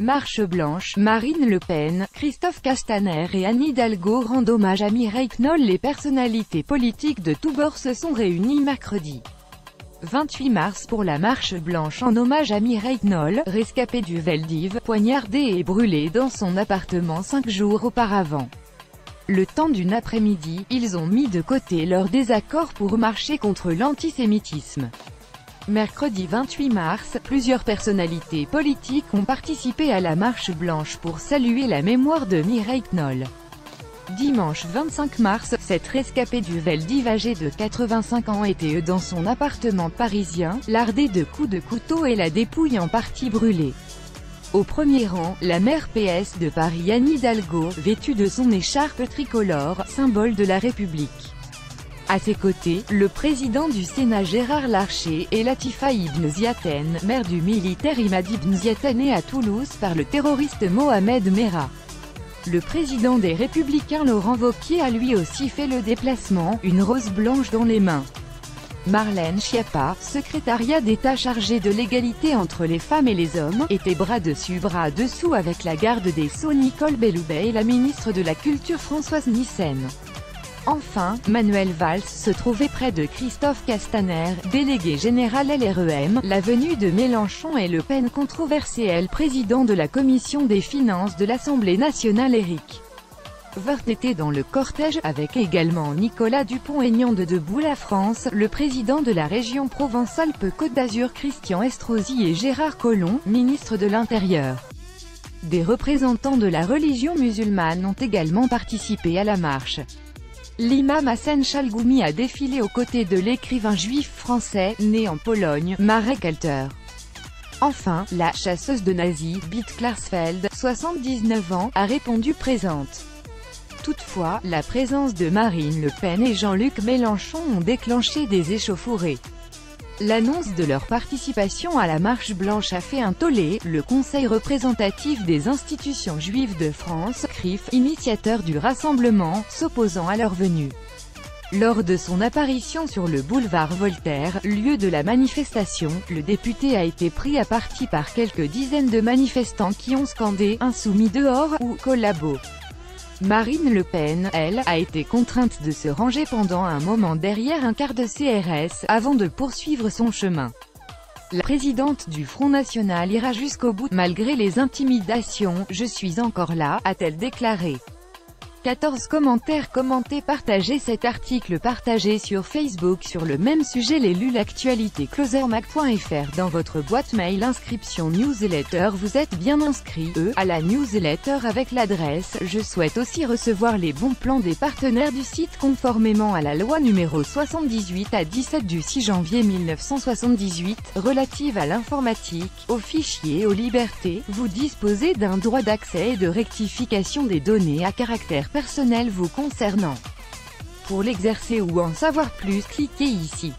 Marche blanche, Marine Le Pen, Christophe Castaner et Anne Hidalgo rendent hommage à Mireille Knoll. Les personnalités politiques de tous bords se sont réunies mercredi 28 mars pour la Marche blanche en hommage à Mireille Knoll, rescapée du Veldiv, poignardée et brûlée dans son appartement 5 jours auparavant. Le temps d'une après-midi, ils ont mis de côté leurs désaccords pour marcher contre l'antisémitisme. Mercredi 28 mars, plusieurs personnalités politiques ont participé à la Marche blanche pour saluer la mémoire de Mireille Knoll. Dimanche 25 mars, cette rescapée du Veldiv âgée de 85 ans était dans son appartement parisien, lardée de coups de couteau et la dépouille en partie brûlée. Au premier rang, la maire PS de Paris Anne Hidalgo, vêtue de son écharpe tricolore, symbole de la République. À ses côtés, le président du Sénat Gérard Larcher et Latifa Ibn Ziaten, mère du militaire Imad Ibn Ziaten né à Toulouse par le terroriste Mohamed Merah. Le président des Républicains Laurent Wauquiez a lui aussi fait le déplacement, une rose blanche dans les mains. Marlène Schiappa, secrétariat d'État chargé de l'égalité entre les femmes et les hommes, était bras dessus bras dessous avec la garde des Sceaux Nicole Belloubet et la ministre de la Culture Françoise Nyssen. Enfin, Manuel Valls se trouvait près de Christophe Castaner, délégué général LREM. La venue de Mélenchon et Le Pen controversée. Le président de la commission des finances de l'Assemblée nationale Éric Woerth était dans le cortège, avec également Nicolas Dupont-Aignan de Debout la France, le président de la région Provence-Alpes-Côte d'Azur Christian Estrosi et Gérard Collomb, ministre de l'Intérieur. Des représentants de la religion musulmane ont également participé à la marche. L'imam Hassan Chalgoumi a défilé aux côtés de l'écrivain juif français, né en Pologne, Marek Alter. Enfin, la chasseuse de nazis, Bitt Klarsfeld, 79 ans, a répondu présente. Toutefois, la présence de Marine Le Pen et Jean-Luc Mélenchon ont déclenché des échauffourées. L'annonce de leur participation à la Marche blanche a fait un tollé. Le Conseil représentatif des institutions juives de France, CRIF, initiateur du rassemblement, s'opposant à leur venue. Lors de son apparition sur le boulevard Voltaire, lieu de la manifestation, le député a été pris à partie par quelques dizaines de manifestants qui ont scandé « Insoumis dehors » ou « Collabo ». Marine Le Pen, elle, a été contrainte de se ranger pendant un moment derrière un car de CRS, avant de poursuivre son chemin. La présidente du Front National ira jusqu'au bout, malgré les intimidations. « Je suis encore là », a-t-elle déclaré. 14 commentaires commentés. Partagez cet article partagé sur Facebook sur le même sujet. L'élu l'actualité closermag.fr dans votre boîte mail. Inscription newsletter. Vous êtes bien inscrit à la newsletter avec l'adresse. Je souhaite aussi recevoir les bons plans des partenaires du site conformément à la loi numéro 78/17 du 6 janvier 1978, relative à l'informatique, aux fichiers et aux libertés. Vous disposez d'un droit d'accès et de rectification des données à caractère personnel vous concernant. Pour l'exercer ou en savoir plus, cliquez ici.